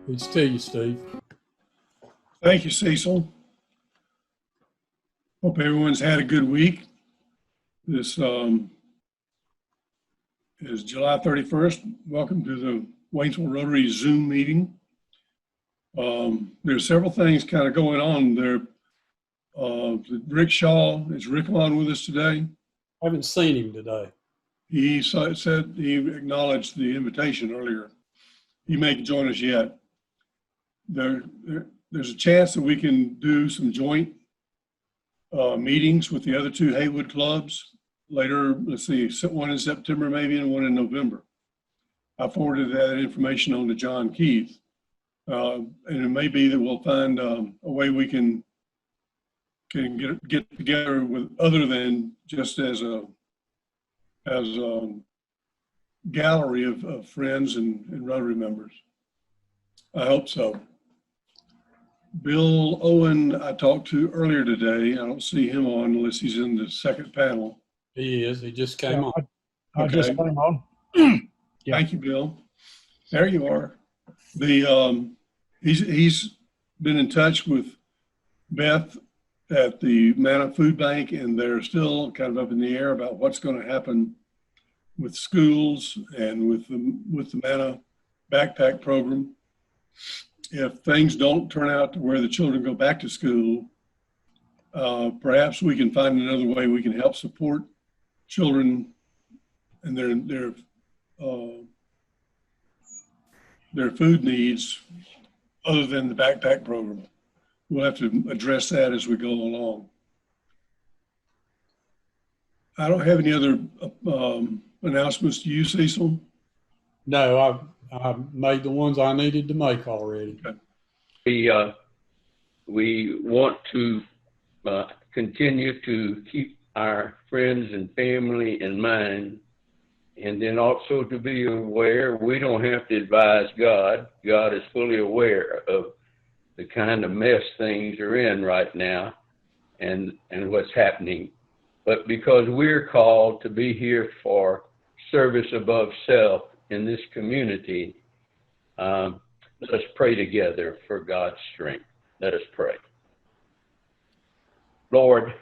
It's to you, Steve. Thank you, Cecil. Hope everyone's had a good week. This is July 31st. Welcome to the Waynesville Rotary Zoom meeting. There's several things kind of going on there. Rick Shaw, is Rick on with us today? I haven't seen him today. He said he acknowledged the invitation earlier. He may join us yet. There's a chance that we can do some joint meetings with the other two Haywood clubs later. Let's see, one in September maybe and one in November. I forwarded that information on to John Keith. And it may be that we'll find a way we can get together with other than just as a gallery of friends and Rotary members. I hope so. Bill Owen, I talked to earlier today. I don't see him on unless he's in the second panel. He is. He just came on. I just came on. Yeah. Thank you, Bill. There you are. He's been in touch with Beth at the Manna Food Bank, and they're still kind of up in the air about what's going to happen with schools and with the Manna backpack program. If things don't turn out to where the children go back to school, perhaps we can find another way we can help support children and their food needs other than the backpack program. We'll have to address that as we go along. I don't have any other announcements to you, Cecil. No, I made the ones I needed to make already. Okay. We want to continue to keep our friends and family in mind, and then also to be aware we don't have to advise God. God is fully aware of the kind of mess things are in right now and what's happening. But because we're called to be here for service above self in this community, let us pray together for God's strength. Let us pray. Lord,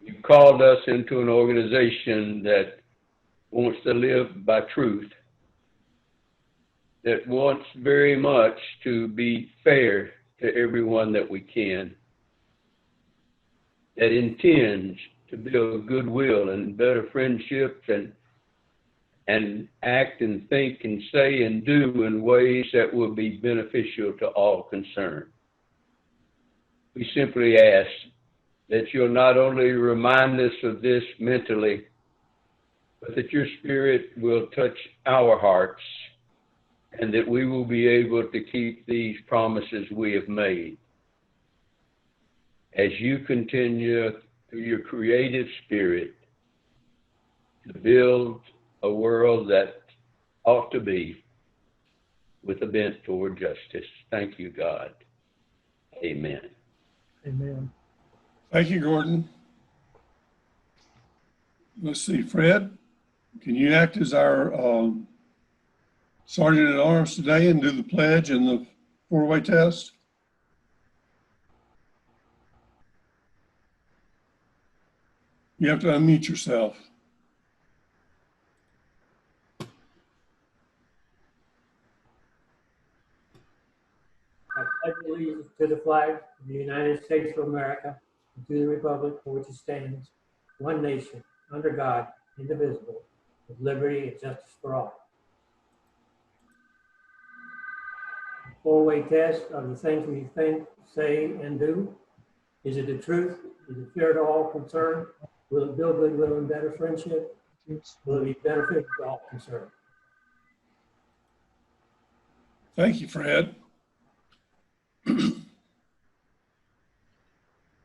you called us into an organization that wants to live by truth, that wants very much to be fair to everyone that we can, that intends to build goodwill and better friendships and act and think and say and do in ways that will be beneficial to all concerned. We simply ask that you'll not only remind us of this mentally, but that your Spirit will touch our hearts and that we will be able to keep these promises we have made. As you continue through your creative spirit to build a world that ought to be with a bent toward justice. Thank you, God. Amen. Amen. Thank you, Gordon. Let's see, Fred, can you act as our Sergeant at Arms today and do the pledge and the four-way test? You have to unmute yourself. I pledge allegiance to the flag of the United States of America and to the republic for which it stands, one nation, under God, indivisible, with liberty and justice for all. Four-way test of the things we think, say, and do. Is it the truth? Is it fair to all concerned? Will it build goodwill and better friendship? Will it be beneficial to all concerned? Thank you, Fred.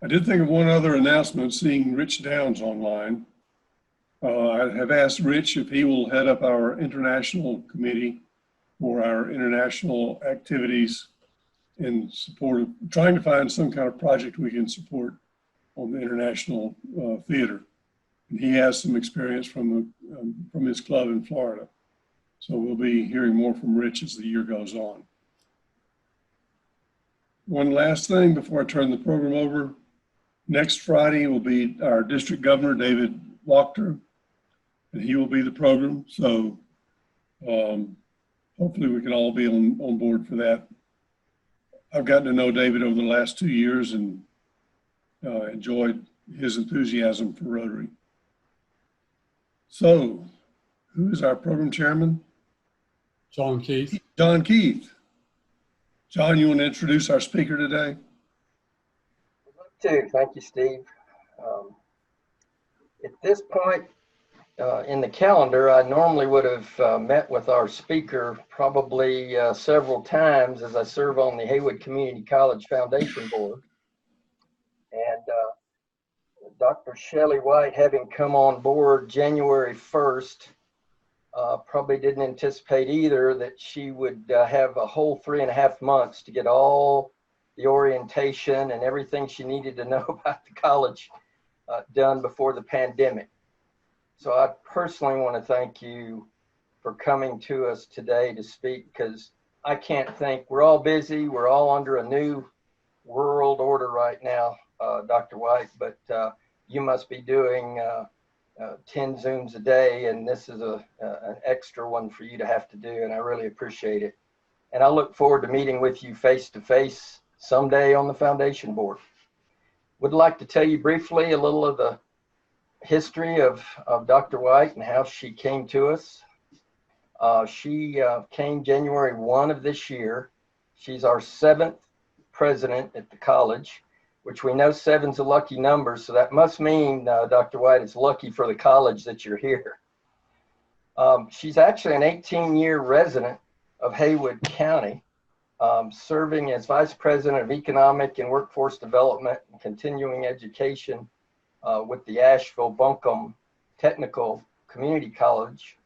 I did think of one other announcement, seeing Rich Downs online. I have asked Rich if he will head up our international committee for our international activities in support of trying to find some kind of project we can support on the international theater. And he has some experience from his club in Florida. So we'll be hearing more from Rich as the year goes on. One last thing before I turn the program over. Next Friday will be our district governor, David Wachter, and he will be the program. So hopefully we can all be on board for that. I've gotten to know David over the last 2 years and enjoyed his enthusiasm for Rotary. So who is our program chairman? John Keith. John Keith. John, you want to introduce our speaker today? Thank you, Steve. At this point in the calendar, I normally would have met with our speaker probably several times as I serve on the Haywood Community College Foundation Board. And Dr. Shelley White, having come on board January 1st, probably didn't anticipate either that she would have a whole 3.5 months to get all the orientation and everything she needed to know about the college done before the pandemic. So I personally want to thank you for coming to us today to speak, because I can't think, we're all busy, we're all under a new world order right now, Dr. White, but you must be doing 10 Zooms a day, and this is an extra one for you to have to do, and I really appreciate it. And I look forward to meeting with you face to face someday on the foundation board. Would like to tell you briefly a little of the history of Dr. White and how she came to us. She came January 1 of this year. She's our 7th president at the college, which we know 7's a lucky number. So that must mean, Dr. White, it's lucky for the college that you're here. She's actually an 18-year resident of Haywood County, serving as Vice President of Economic and Workforce Development and Continuing Education with the Asheville Buncombe Technical Community College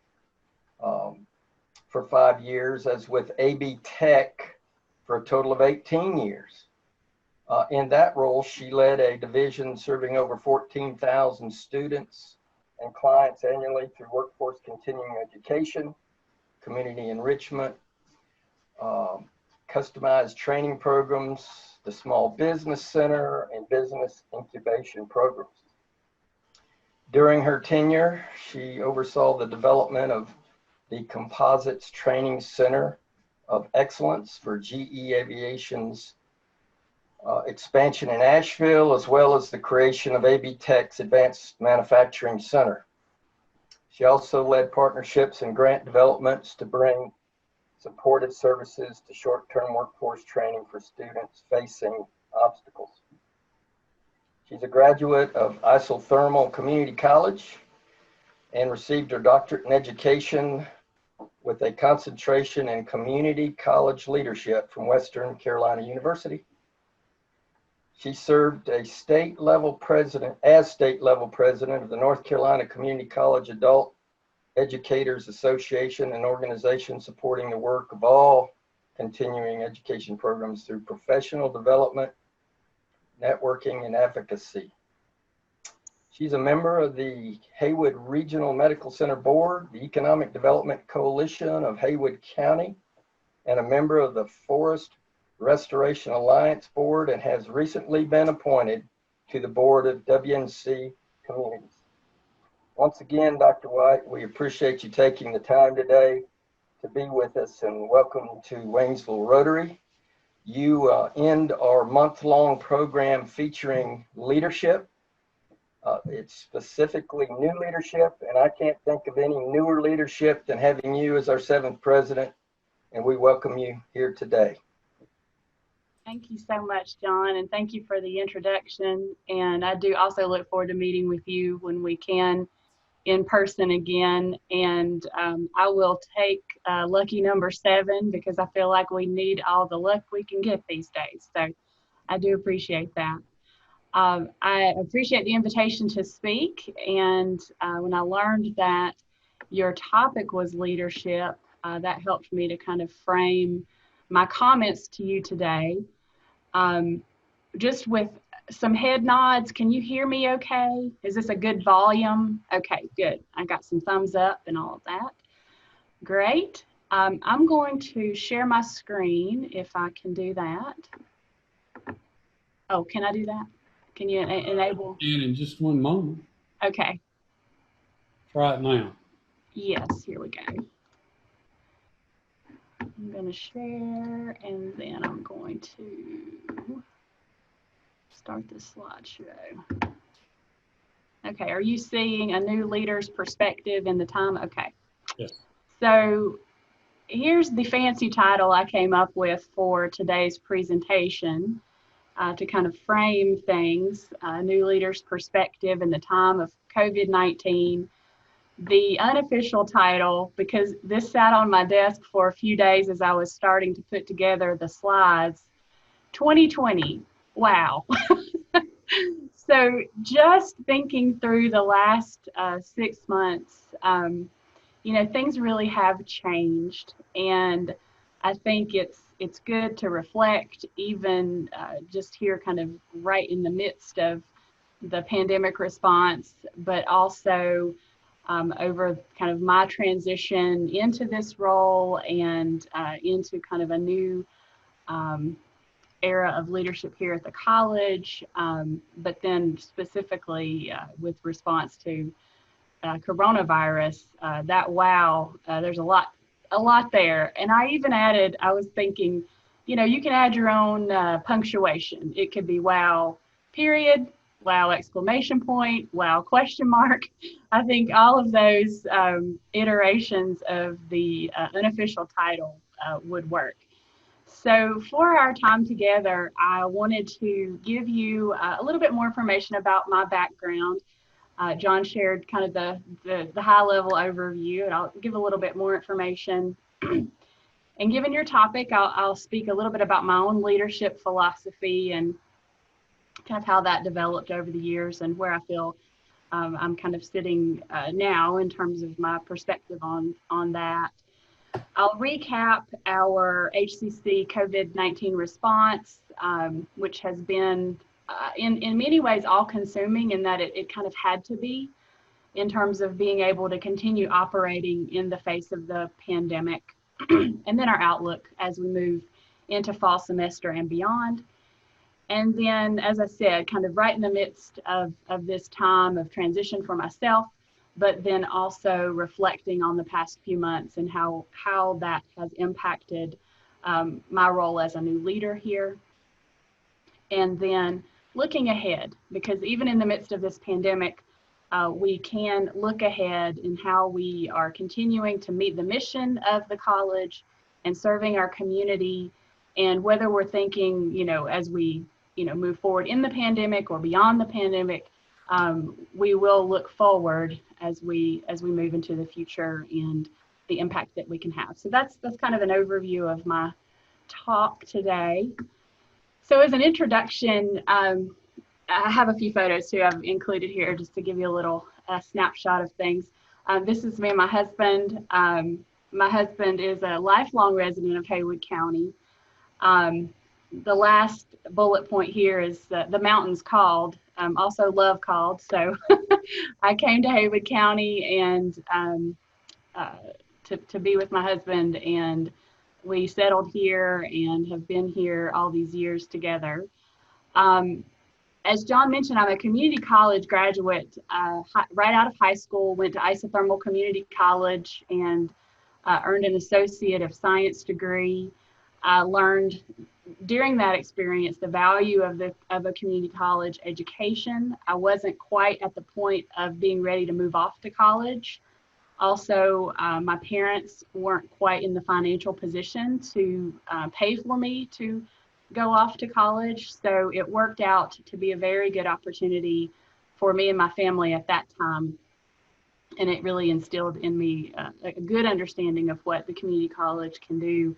for 5 years, as with AB Tech for a total of 18 years. In that role, she led a division serving over 14,000 students and clients annually through workforce continuing education, community enrichment, customized training programs, the Small Business Center, and business incubation programs. During her tenure, she oversaw the development of the Composites Training Center of Excellence for GE Aviation's expansion in Asheville, as well as the creation of AB Tech's Advanced Manufacturing Center. She also led partnerships and grant developments to bring supportive services to short-term workforce training for students facing obstacles. She's a graduate of Isothermal Community College and received her doctorate in education with a concentration in community college leadership from Western Carolina University. She served as state-level president of the North Carolina Community College Adult Educators Association, an organization supporting the work of all continuing education programs through professional development, networking, and advocacy. She's a member of the Haywood Regional Medical Center Board, the Economic Development Coalition of Haywood County, and a member of the Forest Restoration Alliance Board, and has recently been appointed to the board of WNC Communities. Once again, Dr. White, we appreciate you taking the time today to be with us, and welcome to Waynesville Rotary. You end our month-long program featuring leadership. It's specifically new leadership, and I can't think of any newer leadership than having you as our 7th president, and we welcome you here today. Thank you so much, John, and thank you for the introduction. And I do also look forward to meeting with you when we can in person again. And I will take lucky number 7 because I feel like we need all the luck we can get these days. So I do appreciate that. I appreciate the invitation to speak. And when I learned that your topic was leadership, that helped me to kind of frame my comments to you today. Just with some head nods, can you hear me okay? Is this a good volume? Okay, good. I got some thumbs up and all of that. Great. I'm going to share my screen if I can do that. Oh, can I do that? Can you enable? And in just one moment, Okay. try it now. Yes, here we go. I'm going to share, and then I'm going to start the slideshow. Okay, are you seeing a new leader's perspective in the time? Okay. Yes. So here's the fancy title I came up with for today's presentation to kind of frame things, new leader's perspective in the time of COVID-19. The unofficial title, because this sat on my desk for a few days as I was starting to put together the slides, 2020, wow. So just thinking through the last 6 months, you know, things really have changed, and I think it's good to reflect, even just here kind of right in the midst of the pandemic response, but also over kind of my transition into this role and into kind of a new era of leadership here at the college, but then specifically with response to coronavirus, that wow, there's a lot there. And I even added, I was thinking, you know, you can add your own punctuation. It could be wow, period, wow, exclamation point, wow, question mark. I think all of those iterations of the unofficial title would work. So for our time together, I wanted to give you a little bit more information about my background. John shared kind of the high level overview, and I'll give a little bit more information. And given your topic, I'll speak a little bit about my own leadership philosophy and kind of how that developed over the years and where I feel I'm kind of sitting now in terms of my perspective on that. I'll recap our HCC COVID-19 response, which has been in many ways all-consuming in that it kind of had to be in terms of being able to continue operating in the face of the pandemic, and then our outlook as we move into fall semester and beyond. And then, as I said, kind of right in the midst of this time of transition for myself, but then also reflecting on the past few months and how that has impacted my role as a new leader here. And then looking ahead, because even in the midst of this pandemic, we can look ahead in how we are continuing to meet the mission of the college and serving our community, and whether we're thinking, you know, as we, you know, move forward in the pandemic or beyond the pandemic, we will look forward as we move into the future and the impact that we can have. So that's kind of an overview of my talk today. So as an introduction, I have a few photos too I've included here just to give you a little snapshot of things. This is me and my husband. My husband is a lifelong resident of Haywood County. The last bullet point here is the mountains called, also love called. So I came to Haywood County and to be with my husband, and we settled here and have been here all these years together. As John mentioned, I'm a community college graduate right out of high school, went to Isothermal Community College and earned an Associate of Science degree. I learned during that experience the value of a community college education. I wasn't quite at the point of being ready to move off to college. Also, my parents weren't quite in the financial position to pay for me to go off to college. So it worked out to be a very good opportunity for me and my family at that time. And it really instilled in me a good understanding of what the community college can do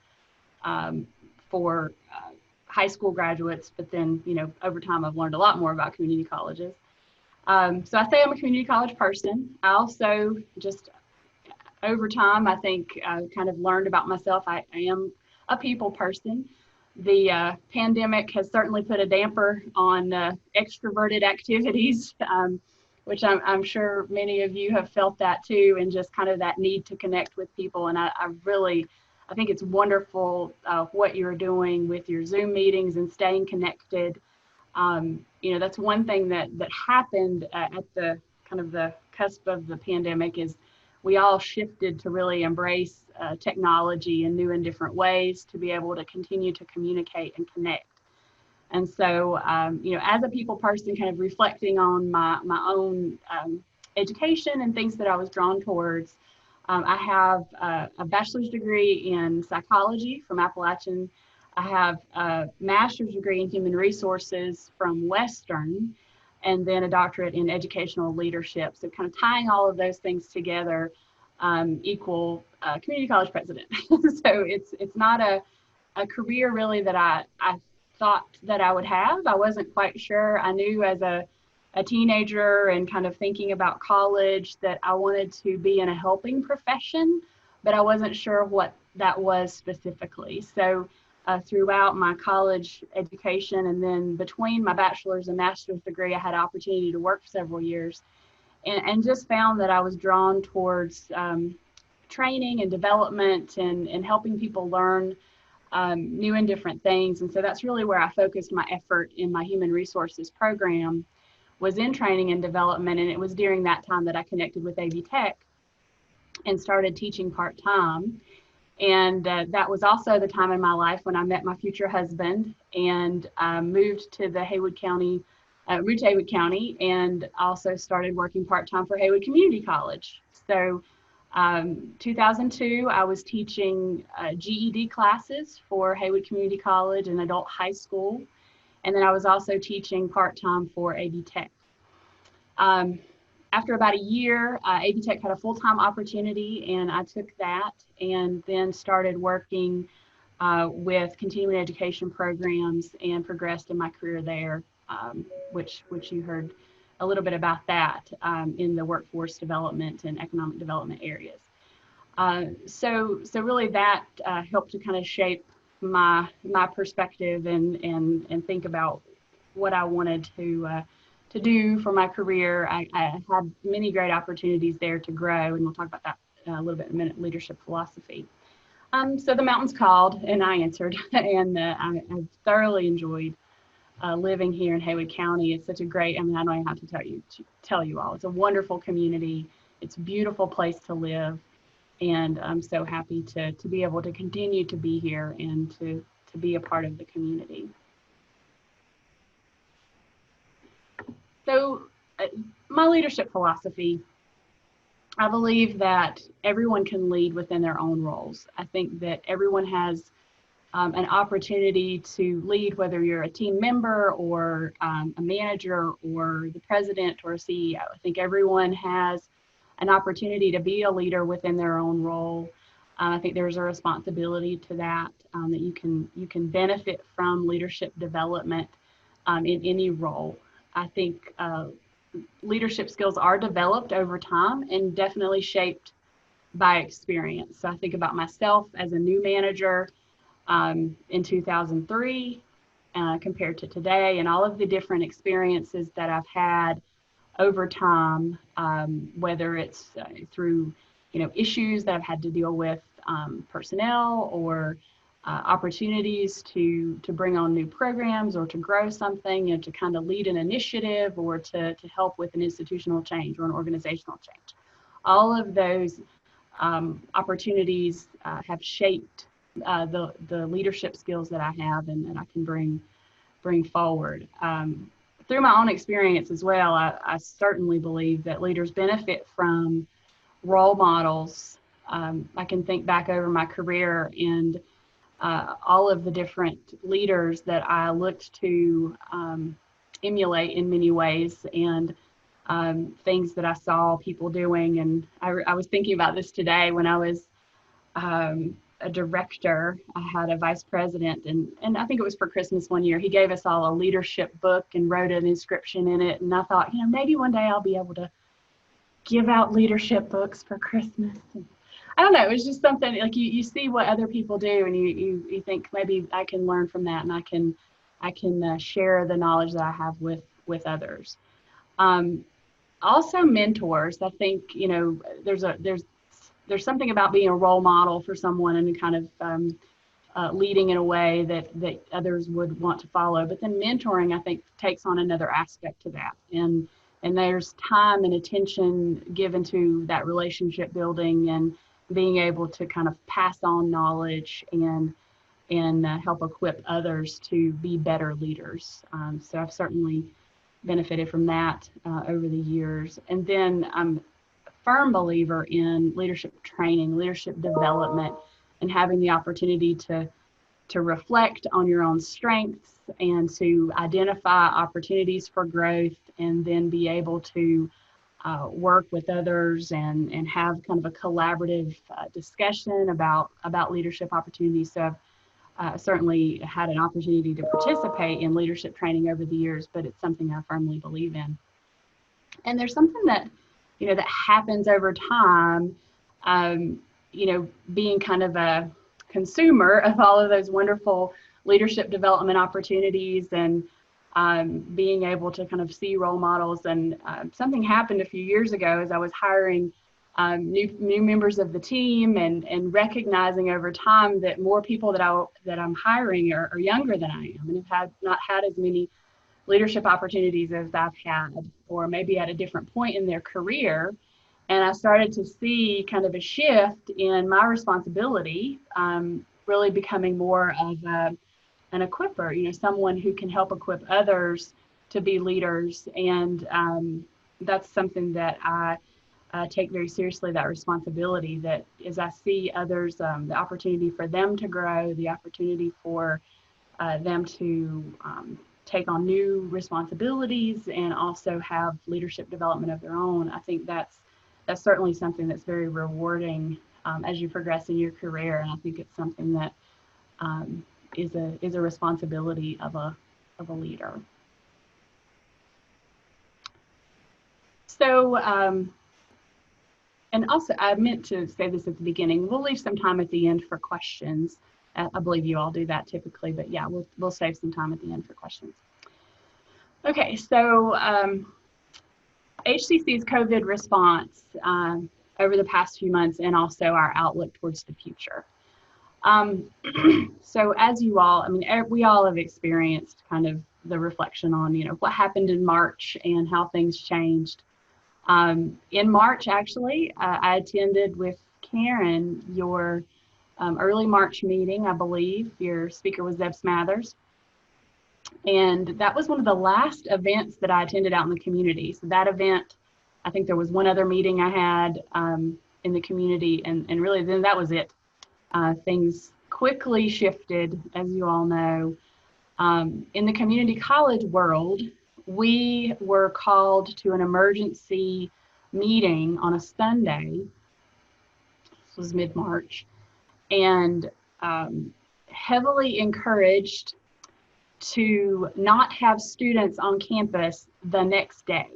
for high school graduates. But then, you know, over time, I've learned a lot more about community colleges. So I say I'm a community college person. I also just over time, I think kind of learned about myself. I am a people person. The pandemic has certainly put a damper on extroverted activities. which I'm sure many of you have felt that too, and just kind of that need to connect with people. And I think it's wonderful what you're doing with your Zoom meetings and staying connected. That's one thing that happened at the kind of the cusp of the pandemic is we all shifted to really embrace technology in new and different ways to be able to continue to communicate and connect. And so, as a people person, kind of reflecting on my own education and things that I was drawn towards, I have a bachelor's degree in psychology from Appalachian. I have a master's degree in human resources from Western, and then a doctorate in educational leadership. So kind of tying all of those things together equal community college president. So it's not a career really that I thought that I would have. I wasn't quite sure. I knew as a teenager and kind of thinking about college that I wanted to be in a helping profession, but I wasn't sure what that was specifically. So throughout my college education and then between my bachelor's and master's degree, I had an opportunity to work for several years and just found that I was drawn towards training and development and helping people learn new and different things. And so that's really where I focused my effort in my human resources program, was in training and development. And it was during that time that I connected with AV Tech and started teaching part-time. And that was also the time in my life when I met my future husband and moved to Haywood County and also started working part-time for Haywood Community College. So 2002, I was teaching GED classes for Haywood Community College and adult high school. And then I was also teaching part-time for AV Tech. After about a year, AV Tech had a full-time opportunity, and I took that and then started working with continuing education programs and progressed in my career there, which you heard a little bit about that in the workforce development and economic development areas. So really that helped to kind of shape my perspective and think about what I wanted to do for my career. I had many great opportunities there to grow, and we'll talk about that a little bit in a minute, leadership philosophy. So the mountains called and I answered, and I thoroughly enjoyed living here in Haywood County. It's such a great, I don't even have to tell you all, it's a wonderful community. It's a beautiful place to live. And I'm so happy to be able to continue to be here and to be a part of the community. So my leadership philosophy, I believe that everyone can lead within their own roles. I think that everyone has an opportunity to lead, whether you're a team member or a manager or the president or a CEO. I think everyone has an opportunity to be a leader within their own role. I think there's a responsibility to that, that you can benefit from leadership development in any role. I think leadership skills are developed over time and definitely shaped by experience. So I think about myself as a new manager in 2003 compared to today, and all of the different experiences that I've had over time, whether it's through issues that I've had to deal with, personnel, or opportunities to bring on new programs or to grow something, to kind of lead an initiative or to help with an institutional change or an organizational change. All of those opportunities have shaped the leadership skills that I have and I can bring forward. Through my own experience as well, I certainly believe that leaders benefit from role models. I can think back over my career and all of the different leaders that I looked to emulate in many ways, and things that I saw people doing. And I was thinking about this today when I was a director. I had a vice president, and I think it was for Christmas one year. He gave us all a leadership book and wrote an inscription in it. And I thought, maybe one day I'll be able to give out leadership books for Christmas. And I don't know, it was just something like you see what other people do, and you think maybe I can learn from that, and I can share the knowledge that I have with others. Also mentors. I think, there's something about being a role model for someone and kind of leading in a way that others would want to follow. But then mentoring, I think, takes on another aspect to that. And there's time and attention given to that relationship building and being able to kind of pass on knowledge and help equip others to be better leaders. So I've certainly benefited from that over the years. And then I'm a firm believer in leadership training, leadership development, and having the opportunity to reflect on your own strengths and to identify opportunities for growth, and then be able to work with others and have kind of a collaborative discussion about leadership opportunities. So I've certainly had an opportunity to participate in leadership training over the years, but it's something I firmly believe in. And there's something that, that happens over time, being kind of a consumer of all of those wonderful leadership development opportunities and being able to kind of see role models. And something happened a few years ago as I was hiring new members of the team and recognizing over time that more people that I'm hiring are younger than I am and have not had as many leadership opportunities as I've had, or maybe at a different point in their career. And I started to see kind of a shift in my responsibility, really becoming more of an equipper, someone who can help equip others to be leaders. And that's something that I take very seriously, that responsibility, that as I see others, the opportunity for them to grow, the opportunity for them to take on new responsibilities and also have leadership development of their own. I think that's certainly something that's very rewarding as you progress in your career. And I think it's something that is a responsibility of a leader. So, and also I meant to say this at the beginning, we'll leave some time at the end for questions. I believe you all do that typically, but yeah, we'll save some time at the end for questions. Okay, so HCC's COVID response over the past few months, and also our outlook towards the future. So as you all, we all have experienced kind of the reflection on, what happened in March and how things changed. In March, actually, I attended with Karen your early March meeting, I believe. Your speaker was Deb Smathers. And that was one of the last events that I attended out in the community. So that event, I think there was one other meeting I had in the community, and really then that was it. Things quickly shifted, as you all know. In the community college world, we were called to an emergency meeting on a Sunday. This was mid-March, and heavily encouraged to not have students on campus the next day.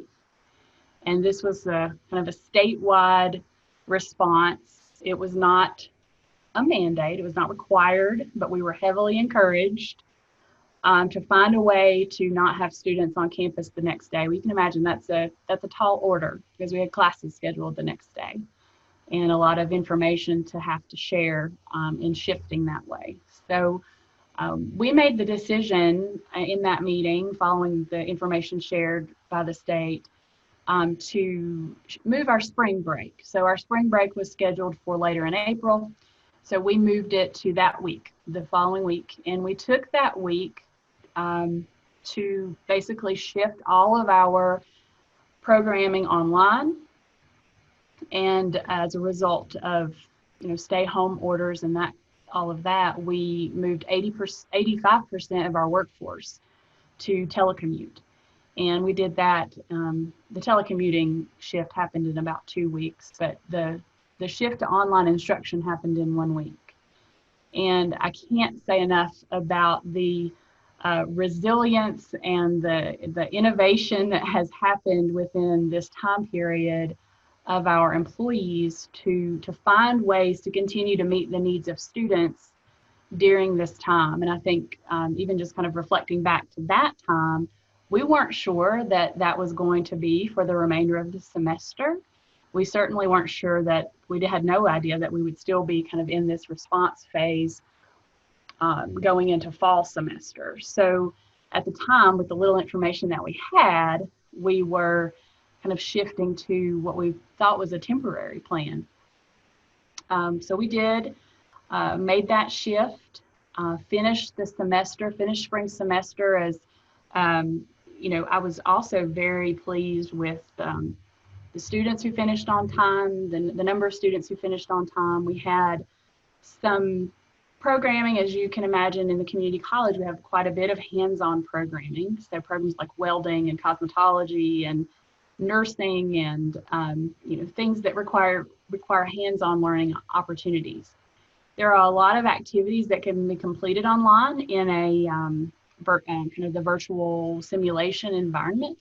And this was a kind of a statewide response. It was not a mandate, it was not required, but we were heavily encouraged to find a way to not have students on campus the next day. We can imagine that's a tall order, because we had classes scheduled the next day and a lot of information to have to share in shifting that way. So we made the decision in that meeting, following the information shared by the state, to move our spring break. So our spring break was scheduled for later in April. So we moved it to that week, the following week. And we took that week to basically shift all of our programming online. And as a result of, stay home orders and all of that, we moved 85% of our workforce to telecommute. And we did that. The telecommuting shift happened in about 2 weeks, but the shift to online instruction happened in 1 week. And I can't say enough about the resilience and the innovation that has happened within this time period of our employees to find ways to continue to meet the needs of students during this time. And I think even just kind of reflecting back to that time, We weren't sure that that was going to be for the remainder of the semester. We certainly weren't sure that we had no idea that we would still be kind of in this response phase going into fall semester. So at the time, with the little information that we had, we were kind of shifting to what we thought was a temporary plan. So we did, made that shift, finished spring semester as, you know, I was also very pleased with the students who finished on time, the number of students who finished on time. We had some programming, as you can imagine, in the community college. We have quite a bit of hands-on programming. So programs like welding and cosmetology and nursing and you know, things that require hands-on learning opportunities. There are a lot of activities that can be completed online in a kind of the virtual simulation environment.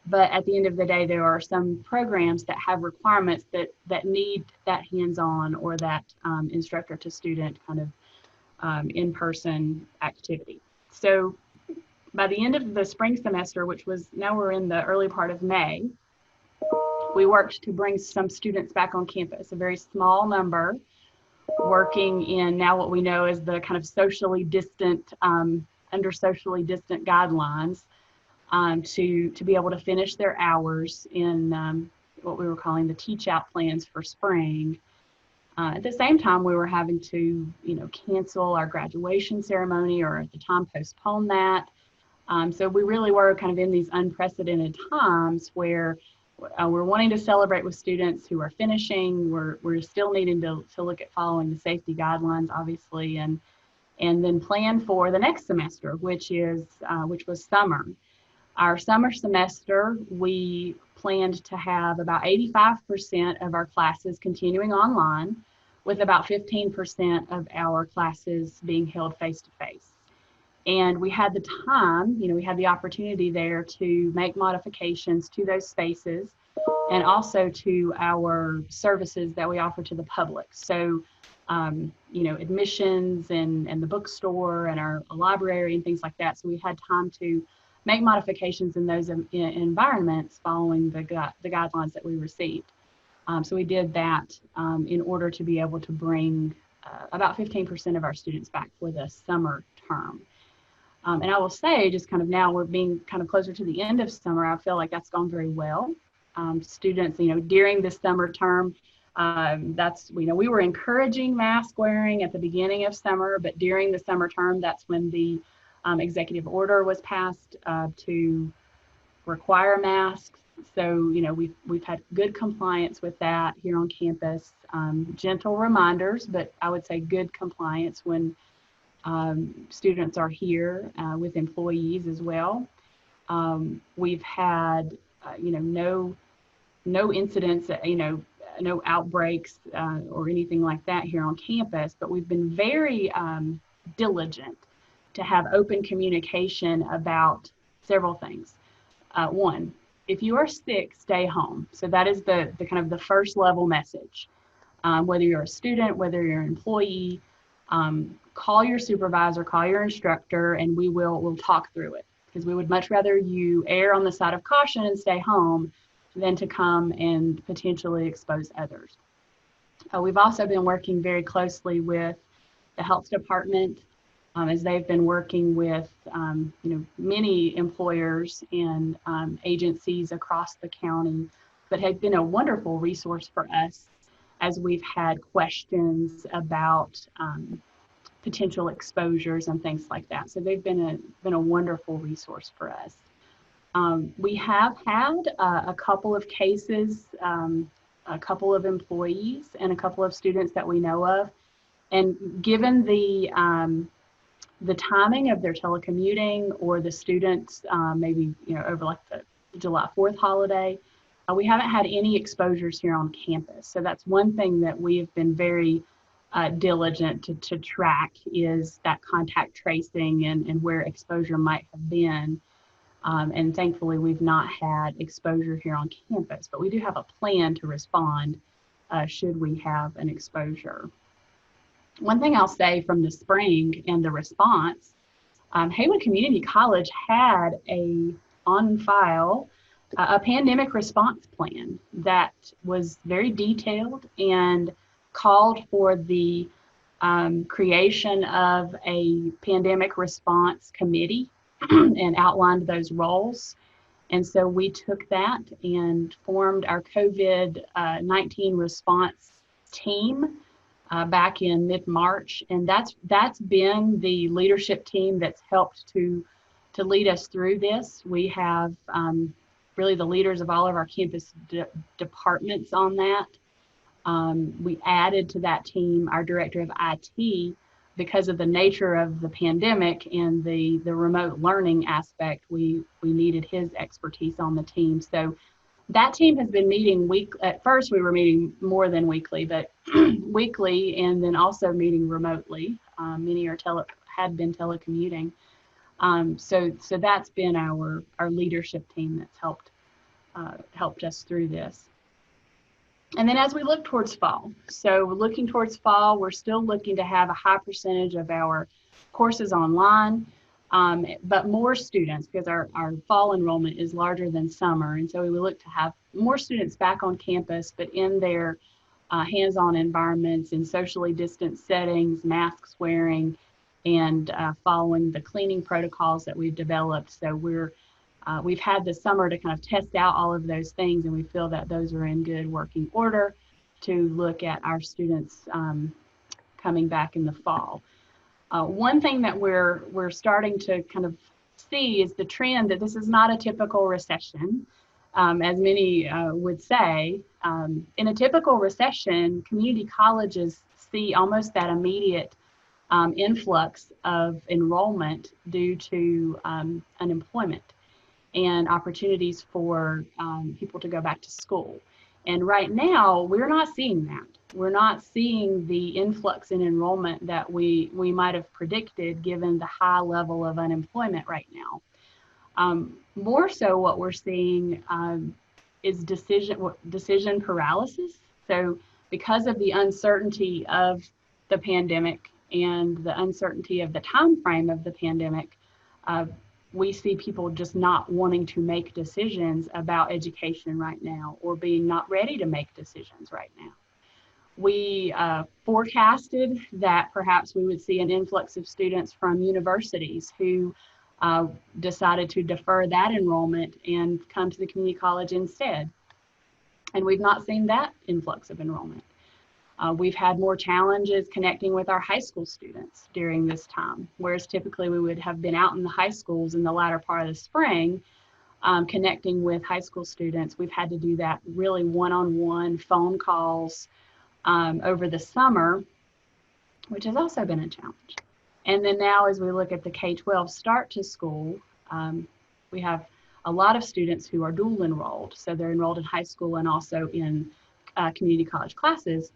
But at the end of the day, there are some programs that have requirements that need that hands-on or that instructor to student kind of in-person activity. So by the end of the spring semester, which was, now we're in the early part of May, we worked to bring some students back on campus, a very small number, working in now what we know as the kind of socially distant, under socially distant guidelines, to be able to finish their hours in what we were calling the teach out plans for spring. At the same time, we were having to, you know, cancel our graduation ceremony, or at the time postpone that. So we really were kind of in these unprecedented times where we're wanting to celebrate with students who are finishing. We're still needing to look at following the safety guidelines, obviously, and then plan for the next semester, which was summer. Our summer semester, we planned to have about 85% of our classes continuing online, with about 15% of our classes being held face-to-face. And we had the time, you know, we had the opportunity there to make modifications to those spaces and also to our services that we offer to the public. So, you know, admissions and the bookstore and our library and things like that. So we had time to make modifications in those environments following the guidelines that we received. So we did that in order to be able to bring about 15% of our students back for the summer term. And I will say, just kind of now we're being kind of closer to the end of summer, I feel like that's gone very well. Students, you know, during the summer term, you know, we were encouraging mask wearing at the beginning of summer, but during the summer term, that's when the executive order was passed to require masks. So, you know, we've had good compliance with that here on campus. Gentle reminders, but I would say good compliance when students are here with employees as well. We've had, you know, no incidents, you know, no outbreaks or anything like that here on campus, but we've been very diligent to have open communication about several things. One, if you are sick, stay home. So that is the kind of the first level message. Whether you're a student, whether you're an employee, call your supervisor, call your instructor, and we'll talk through it, because we would much rather you err on the side of caution and stay home than to come and potentially expose others. We've also been working very closely with the health department as they've been working with you know, many employers and agencies across the county, but have been a wonderful resource for us as we've had questions about potential exposures and things like that. So they've been a wonderful resource for us. We have had a couple of cases, a couple of employees and a couple of students that we know of, and given the timing of their telecommuting or the students maybe, you know, over like the July 4th holiday, we haven't had any exposures here on campus. So that's one thing that we have been very diligent to track, is that contact tracing and where exposure might have been. And thankfully, we've not had exposure here on campus, but we do have a plan to respond should we have an exposure. One thing I'll say from the spring and the response, Haywood Community College had a on file a pandemic response plan that was very detailed and called for the creation of a pandemic response committee and outlined those roles. And so we took that and formed our COVID-19 response team back in mid-March. And that's been the leadership team that's helped to lead us through this. We have really the leaders of all of our campus departments on that. We added to that team our director of IT because of the nature of the pandemic and the remote learning aspect. We needed his expertise on the team. So that team has been meeting at first we were meeting more than weekly, but weekly, and then also meeting remotely. Many had been telecommuting. So that's been our leadership team that's helped us through this. And then as we look towards fall, we're still looking to have a high percentage of our courses online, but more students, because our fall enrollment is larger than summer. And so we would look to have more students back on campus, but in their hands-on environments, in socially distanced settings, masks wearing, and following the cleaning protocols that we've developed. So we've had the summer to kind of test out all of those things, and we feel that those are in good working order to look at our students coming back in the fall. One thing that we're starting to kind of see is the trend that this is not a typical recession, as many would say. In a typical recession, community colleges see almost that immediate influx of enrollment due to unemployment and opportunities for people to go back to school. And right now, we're not seeing that. We're not seeing the influx in enrollment that we might have predicted given the high level of unemployment right now. More so what we're seeing is decision paralysis. So because of the uncertainty of the pandemic and the uncertainty of the time frame of the pandemic, we see people just not wanting to make decisions about education right now, or being not ready to make decisions right now. We forecasted that perhaps we would see an influx of students from universities who decided to defer that enrollment and come to the community college instead. And we've not seen that influx of enrollment. We've had more challenges connecting with our high school students during this time, whereas typically we would have been out in the high schools in the latter part of the spring, connecting with high school students. We've had to do that really one-on-one phone calls over the summer, which has also been a challenge. And then now as we look at the K-12 start to school, we have a lot of students who are dual enrolled. So they're enrolled in high school and also in community college classes.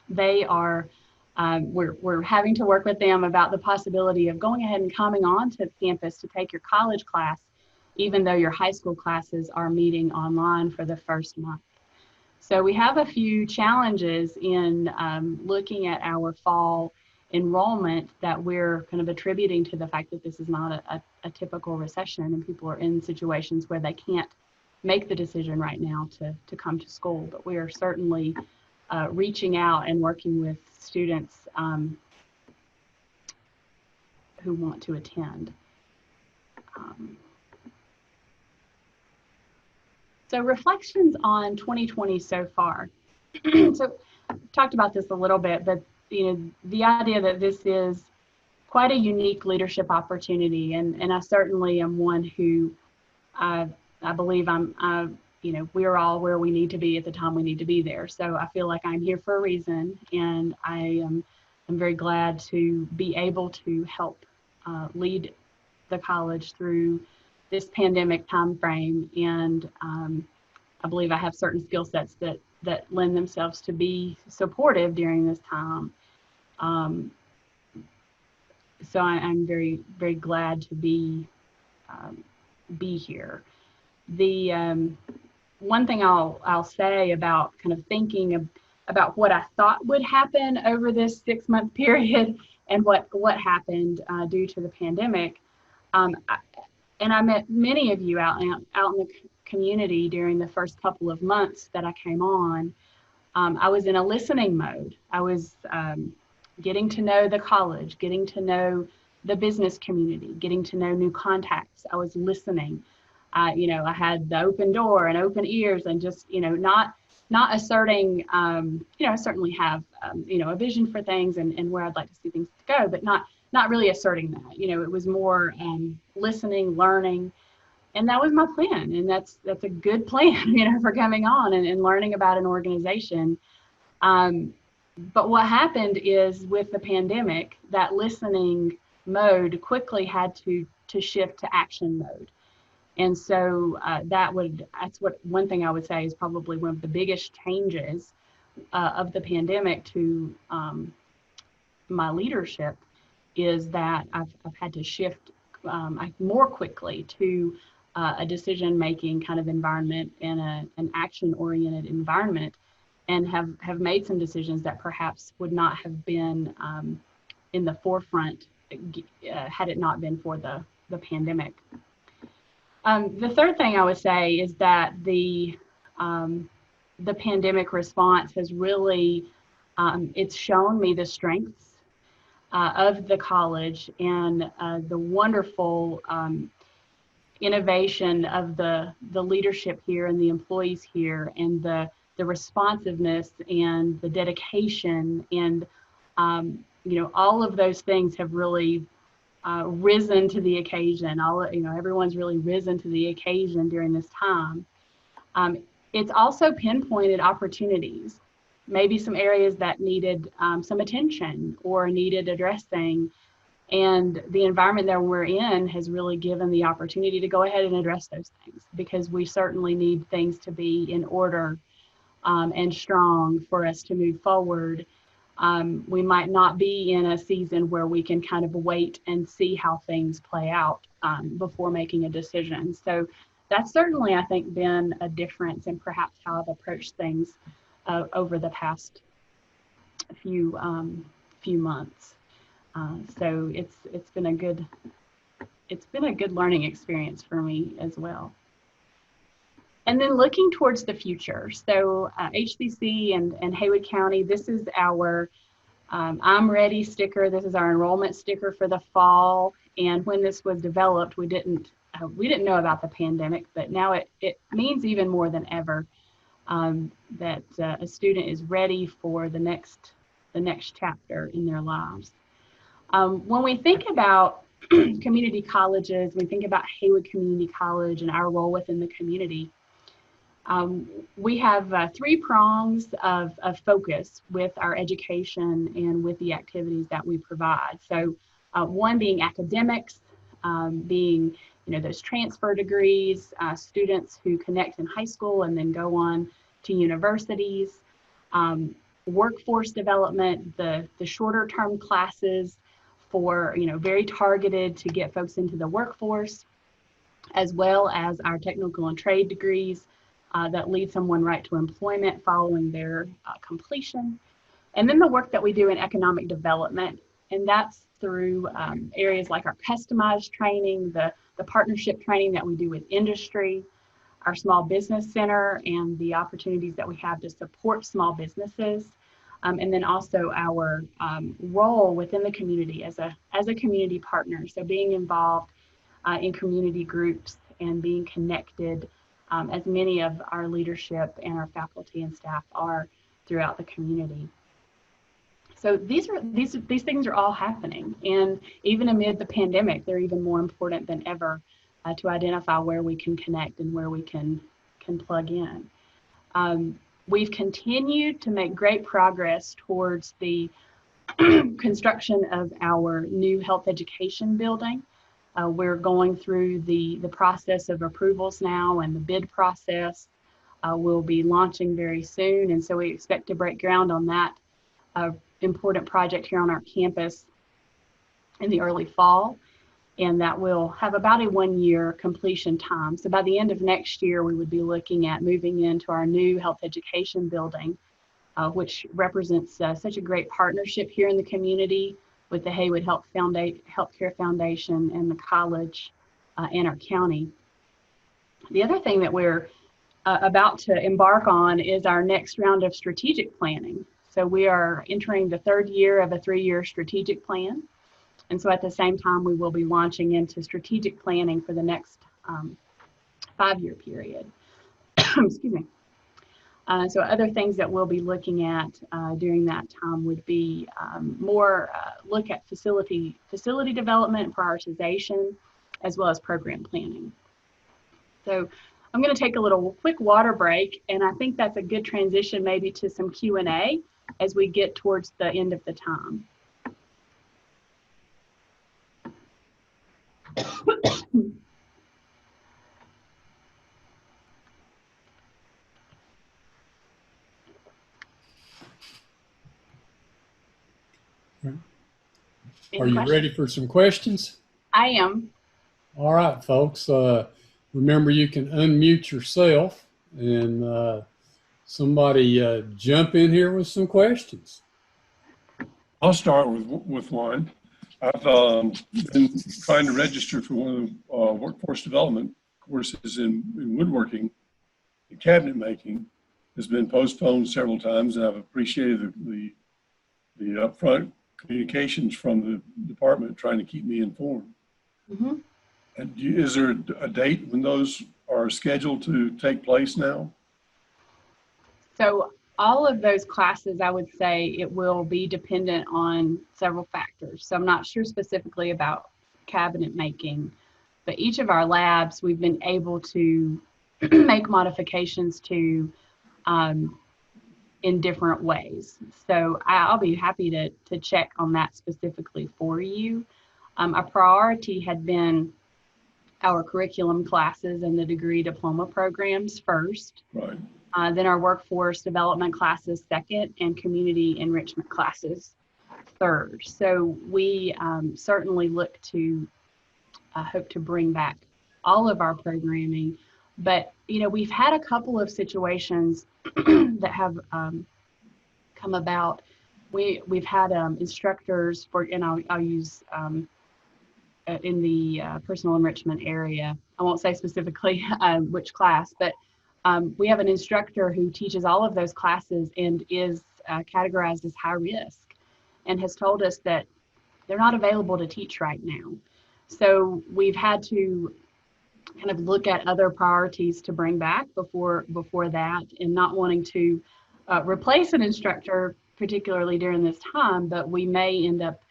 They are, we're having to work with them about the possibility of going ahead and coming on to campus to take your college class, even though your high school classes are meeting online for the first month. So we have a few challenges in looking at our fall enrollment that we're kind of attributing to the fact that this is not a typical recession, and people are in situations where they can't make the decision right now to come to school. But we are certainly reaching out and working with students who want to attend. So reflections on 2020 so far. So talked about this a little bit, but the idea that this is quite a unique leadership opportunity, and I certainly am one who I believe we're all where we need to be at the time we need to be there. So I feel like I'm here for a reason, and I'm very glad to be able to help lead the college through this pandemic time frame. And I believe I have certain skill sets that lend themselves to be supportive during this time. So I'm very, very glad to be here. The one thing I'll say about kind of thinking about what I thought would happen over this 6-month period and what happened due to the pandemic, And I met many of you out in the community during the first couple of months that I came on. I was in a listening mode. I was getting to know the college, getting to know the business community, getting to know new contacts. I was listening. I had the open door and open ears, and just, not asserting, I certainly have, a vision for things and where I'd like to see things go, but not really asserting that. It was more listening, learning, and that was my plan. And that's a good plan, for coming on and learning about an organization. But what happened is, with the pandemic, that listening mode quickly had to shift to action mode. And so that's what one thing I would say is probably one of the biggest changes of the pandemic to my leadership, is that I've had to shift more quickly to a decision-making kind of environment and an action-oriented environment, and have made some decisions that perhaps would not have been in the forefront had it not been for the pandemic. The third thing I would say is that the pandemic response has really, it's shown me the strengths of the college, and the wonderful innovation of the leadership here and the employees here, and the responsiveness and the dedication, and all of those things have really risen to the occasion. Everyone's really risen to the occasion during this time. It's also pinpointed opportunities, maybe some areas that needed some attention or needed addressing. And the environment that we're in has really given the opportunity to go ahead and address those things, because we certainly need things to be in order and strong for us to move forward. We might not be in a season where we can kind of wait and see how things play out before making a decision. So that's certainly, I think, been a difference in perhaps how I've approached things over the past few months. So it's been a good learning experience for me as well. And then looking towards the future. So HBC and Haywood County, this is our I'm Ready sticker. This is our enrollment sticker for the fall. And when this was developed, we didn't know about the pandemic, but now it means even more than ever that a student is ready for the next chapter in their lives. When we think about community colleges, we think about Haywood Community College and our role within the community. We have 3 prongs of focus with our education and with the activities that we provide. So one being academics, being those transfer degrees, students who connect in high school and then go on to universities, workforce development, the shorter term classes for very targeted to get folks into the workforce, as well as our technical and trade degrees that lead someone right to employment following their completion. And then the work that we do in economic development, and that's through areas like our customized training, the partnership training that we do with industry, our small business center, and the opportunities that we have to support small businesses, and then also our role within the community as a community partner. So being involved in community groups and being connected, as many of our leadership and our faculty and staff are throughout the community. So these things are all happening, and even amid the pandemic, they're even more important than ever to identify where we can connect and where we can plug in. We've continued to make great progress towards the construction of our new health education building. We're going through the process of approvals now, and the bid process will be launching very soon. And so we expect to break ground on that important project here on our campus in the early fall. And that will have about a 1-year completion time. So by the end of next year, we would be looking at moving into our new health education building, which represents such a great partnership here in the community with the Haywood Healthcare Foundation and the college. in our county. The other thing that we're about to embark on is our next round of strategic planning. So we are entering the third year of a 3-year strategic plan. And so at the same time, we will be launching into strategic planning for the next 5-year period. Excuse me. So other things that we'll be looking at during that time would be more look at facility development and prioritization, as well as program planning. So I'm going to take a little quick water break, and I think that's a good transition maybe to some Q&A as we get towards the end of the time. Are you ready for some questions? I am. All right, folks. Remember, you can unmute yourself and somebody jump in here with some questions. I'll start with one. I've been trying to register for one of the workforce development courses in woodworking and cabinet making. Has been postponed several times, and I've appreciated the upfront communications from the department trying to keep me informed. Mm-hmm. And is there a date when those are scheduled to take place now? So all of those classes, I would say it will be dependent on several factors. So I'm not sure specifically about cabinet making, but each of our labs, we've been able to make modifications to in different ways. So I'll be happy to check on that specifically for you. Our priority had been our curriculum classes and the degree diploma programs first. Right. Then our workforce development classes second, and community enrichment classes third. So we certainly look to hope to bring back all of our programming. But, you know, we've had a couple of situations that have come about. We've had instructors for, and I'll use in the personal enrichment area. I won't say specifically which class, but we have an instructor who teaches all of those classes and is categorized as high risk, and has told us that they're not available to teach right now. So we've had to kind of look at other priorities to bring back before that, and not wanting to replace an instructor, particularly during this time, but we may end up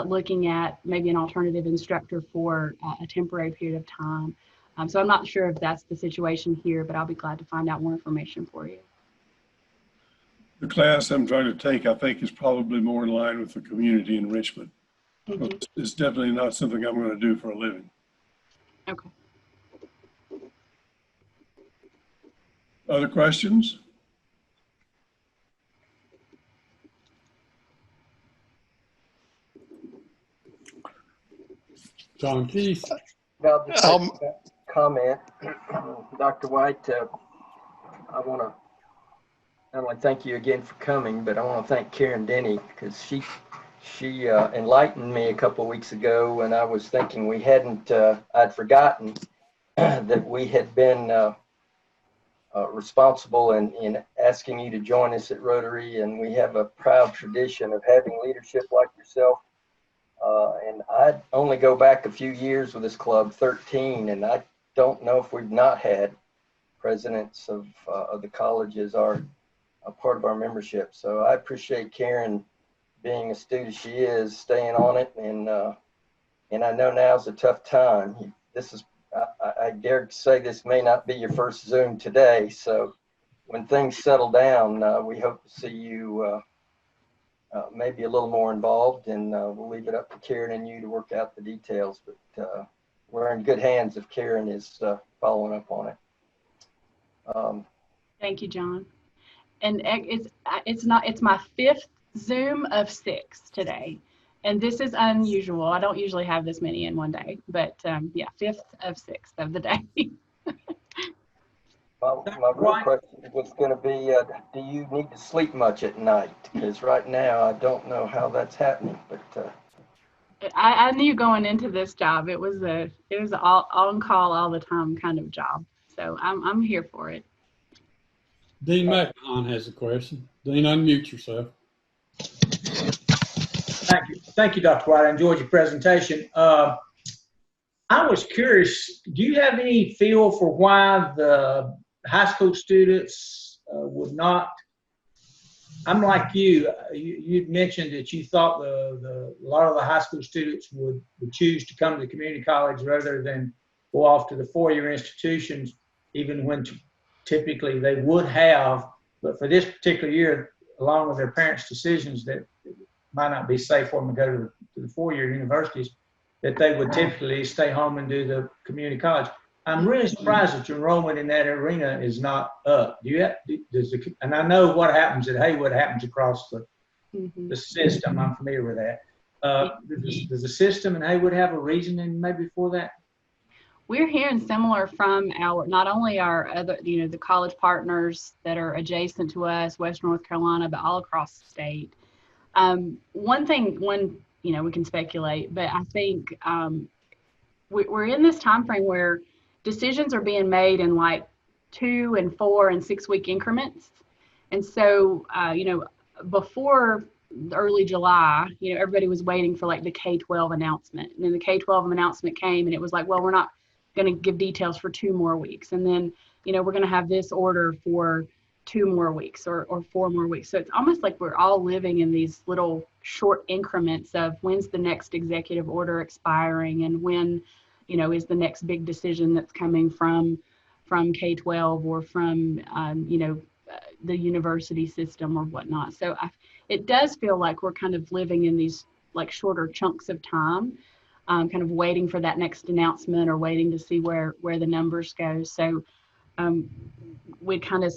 looking at maybe an alternative instructor for a temporary period of time. So I'm not sure if that's the situation here, but I'll be glad to find out more information for you. The class I'm trying to take, I think, is probably more in line with the community enrichment. Mm-hmm. It's definitely not something I'm going to do for a living. Okay. Other questions? John Keith. I'll just make a comment. Dr. White, I want to not only thank you again for coming, but I want to thank Karen Denny, because she enlightened me a couple of weeks ago when I was thinking we hadn't, I'd forgotten that we had been responsible in asking you to join us at Rotary, and we have a proud tradition of having leadership like yourself. And I only go back a few years with this club, 13, and I don't know if we've not had presidents of the colleges are a part of our membership. So I appreciate Karen being astute as she is, staying on it, and I know now's a tough time. This is, I dare say this may not be your first Zoom today, so when things settle down, we hope to see you maybe a little more involved, and we'll leave it up to Karen and you to work out the details, but we're in good hands if Karen is following up on it. Thank you, John. And it's my 5th Zoom of 6 today, and this is unusual. I don't usually have this many in one day, but yeah, 5th of 6 of the day. My real question was going to be, do you need to sleep much at night? Because right now I don't know how that's happening, but I knew going into this job it was a all on call all the time kind of job. So I'm here for it. Dean McMahon has a question. Dean, unmute yourself. Thank you, Dr. White. I enjoyed your presentation. I was curious, do you have any feel for why the high school students would not, I'm like you'd mentioned that you thought a lot of the high school students would choose to come to the community college rather than go off to the four-year institutions, even when typically they would have, but for this particular year, along with their parents' decisions that it might not be safe for them to go to the four-year universities, that they would typically stay home and do the community college. I'm really surprised that your enrollment in that arena is not up. And I know what happens at Haywood happens across the system. I'm familiar with that. Does the system in Haywood have a reasoning maybe for that? We're hearing similar from not only our other, the college partners that are adjacent to us, Western North Carolina, but all across the state. One thing, we can speculate, but I think we're in this time frame where decisions are being made in like 2 and 4 and 6 week increments. And so, before early July, everybody was waiting for like the K-12 announcement. And then the K-12 announcement came and it was like, well, we're not going to give details for 2 more weeks. And then, we're going to have this order for 2 more weeks or 4 more weeks. So it's almost like we're all living in these little short increments of when's the next executive order expiring and when, is the next big decision that's coming from K-12 or from, the university system or whatnot. So it does feel like we're kind of living in these like shorter chunks of time, kind of waiting for that next announcement or waiting to see where the numbers go. So we kind of,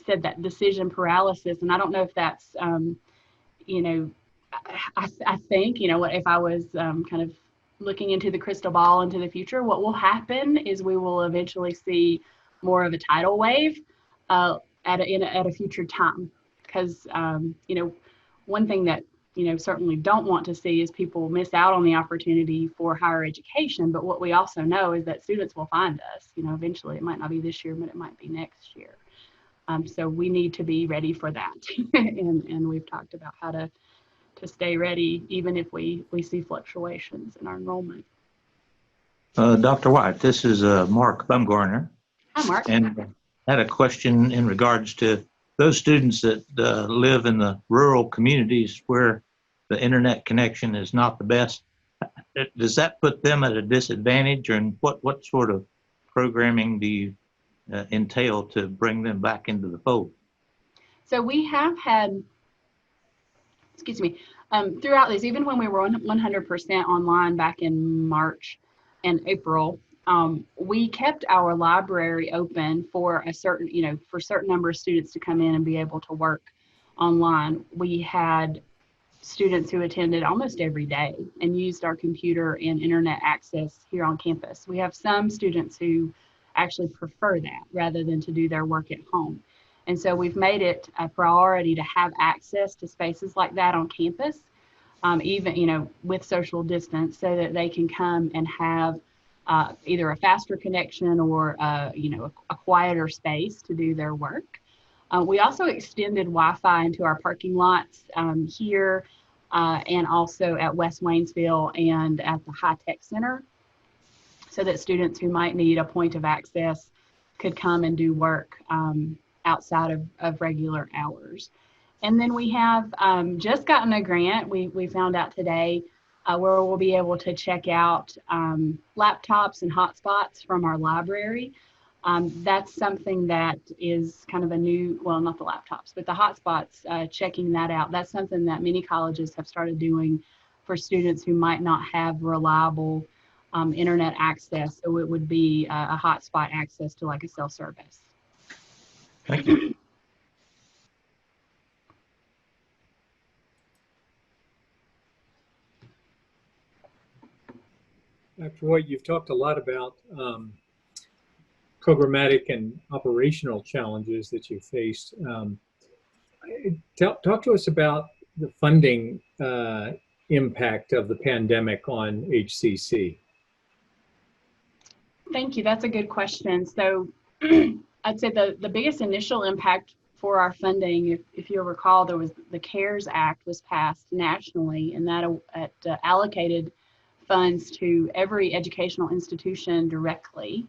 said that decision paralysis. And I don't know if that's, I think, if I was kind of looking into the crystal ball into the future, what will happen is we will eventually see more of a tidal wave at a future time. Because, one thing that, certainly don't want to see is people miss out on the opportunity for higher education. But what we also know is that students will find us, eventually. It might not be this year, but it might be next year. So we need to be ready for that. and we've talked about how to stay ready, even if we see fluctuations in our enrollment. Dr. White, this is Mark Bumgarner. Hi, Mark. And I had a question in regards to those students that live in the rural communities where the internet connection is not the best. Does that put them at a disadvantage, and what sort of programming do you entail to bring them back into the fold? So we have had, throughout this, even when we were 100% online back in March and April, we kept our library open for a certain, for a certain number of students to come in and be able to work online. We had students who attended almost every day and used our computer and internet access here on campus. We have some students who actually prefer that rather than to do their work at home. And so we've made it a priority to have access to spaces like that on campus, even, with social distance, so that they can come and have either a faster connection or, a quieter space to do their work. We also extended Wi-Fi into our parking lots here and also at West Waynesville and at the High Tech Center, so that students who might need a point of access could come and do work outside of regular hours. And then we have just gotten a grant, we found out today, where we'll be able to check out laptops and hotspots from our library. That's something that is kind of a new, well, not the laptops, but the hotspots, checking that out. That's something that many colleges have started doing for students who might not have reliable internet access. So it would be a hotspot access to like a cell service. Thank you. Dr. White, you've talked a lot about programmatic and operational challenges that you faced. Talk to us about the funding impact of the pandemic on HCC? Thank you. That's a good question. So I'd say the biggest initial impact for our funding, if you'll recall, there was the CARES Act was passed nationally, and that allocated funds to every educational institution directly.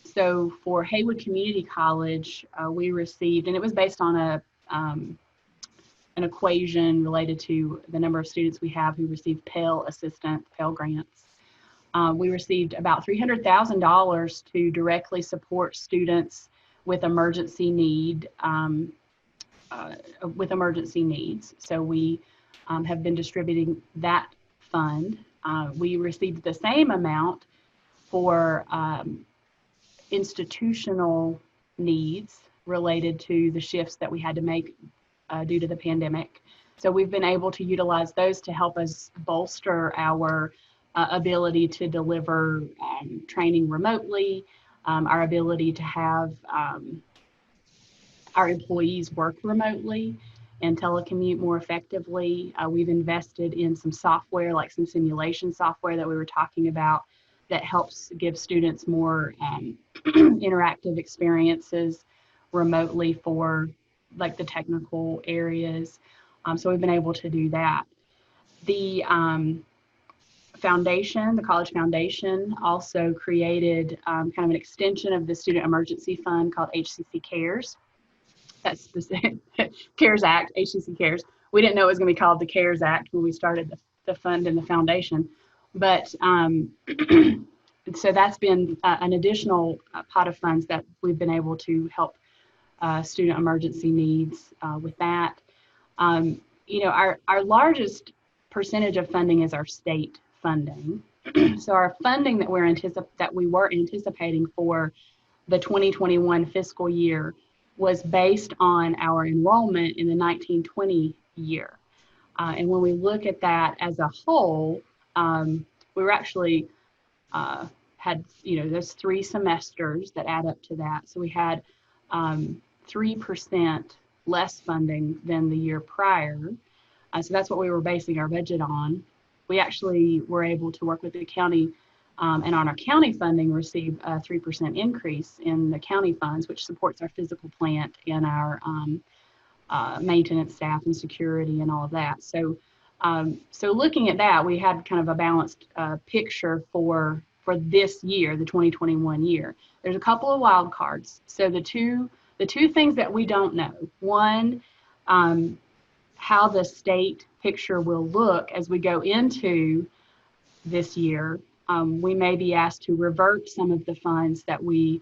So for Haywood Community College, we received, and it was based on an equation related to the number of students we have who receive Pell assistance, Pell grants. We received about $300,000 to directly support students with emergency needs. So we have been distributing that fund. We received the same amount for institutional needs related to the shifts that we had to make due to the pandemic. So we've been able to utilize those to help us bolster our ability to deliver training remotely, our ability to have our employees work remotely and telecommute more effectively. We've invested in some software, like some simulation software that we were talking about, that helps give students more interactive experiences remotely for like the technical areas. So we've been able to do that. The foundation, the College Foundation, also created kind of an extension of the Student Emergency Fund called HCC Cares. That's the CARES Act, HCC Cares. We didn't know it was going to be called the CARES Act when we started the fund and the foundation. But so that's been an additional pot of funds that we've been able to help student emergency needs with that. You know, our largest percentage of funding is our state funding. So our funding that we were anticipating for the 2021 fiscal year was based on our enrollment in the 1920 year. And when we look at that as a whole, we were actually had, you know, there's 3 semesters that add up to that. So we had 3% less funding than the year prior. So that's what we were basing our budget on. We actually were able to work with the county and on our county funding receive a 3% increase in the county funds, which supports our physical plant and our maintenance staff and security and all of that. So so looking at that, we had kind of a balanced picture for this year, the 2021 year. There's a couple of wild cards. So the two things that we don't know, one, how the state picture will look as we go into this year. We may be asked to revert some of the funds that we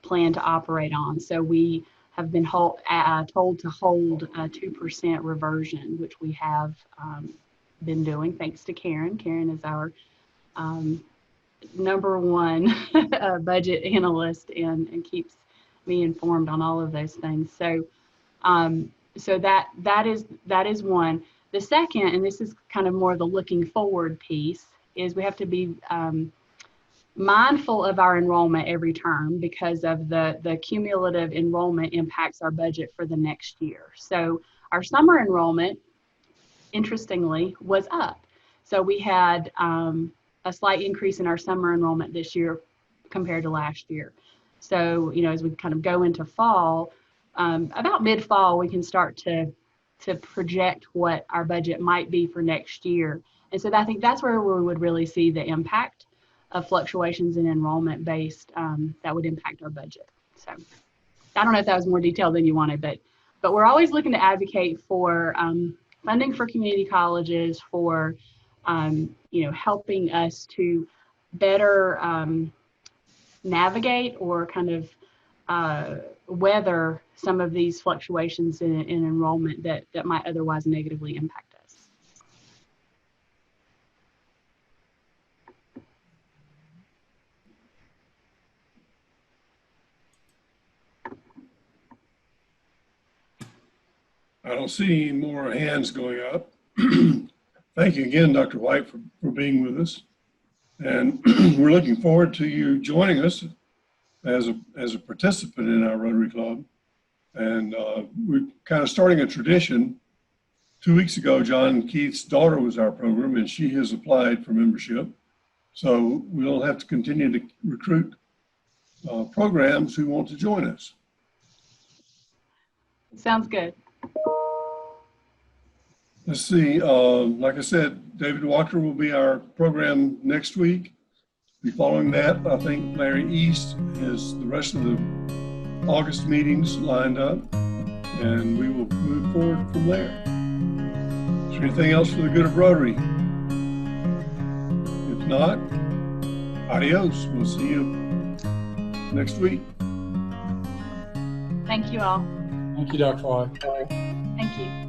plan to operate on. So we have been told to hold a 2% reversion, which we have been doing thanks to Karen. Karen is our #1 budget analyst and keeps me informed on all of those things. So so that is one. The second, and this is kind of more the looking forward piece, is we have to be mindful of our enrollment every term because of the cumulative enrollment impacts our budget for the next year. So our summer enrollment, interestingly, was up. So we had a slight increase in our summer enrollment this year compared to last year. So, you know, as we kind of go into fall, about mid-fall, we can start to project what our budget might be for next year. And so I think that's where we would really see the impact of fluctuations in enrollment based that would impact our budget. So I don't know if that was more detailed than you wanted, but we're always looking to advocate for funding for community colleges, for you know, helping us to better navigate or kind of weather some of these fluctuations in enrollment that might otherwise negatively impact us. I don't see any more hands going up. Thank you again, Dr. White, for being with us. And we're looking forward to you joining us as a participant in our Rotary Club. And we're kind of starting a tradition 2 weeks ago, John Keith's daughter was our program, and she has applied for membership. So we'll have to continue to recruit programs who want to join us. Sounds good. Let's see, like I said, David Walker will be our program next week. Following that, I think Larry East has the rest of the August meetings lined up, and we will move forward from there. Is there anything else for the good of Rotary? If not, adios. We'll see you next week. Thank you all. Thank you, Dr. White. Thank you.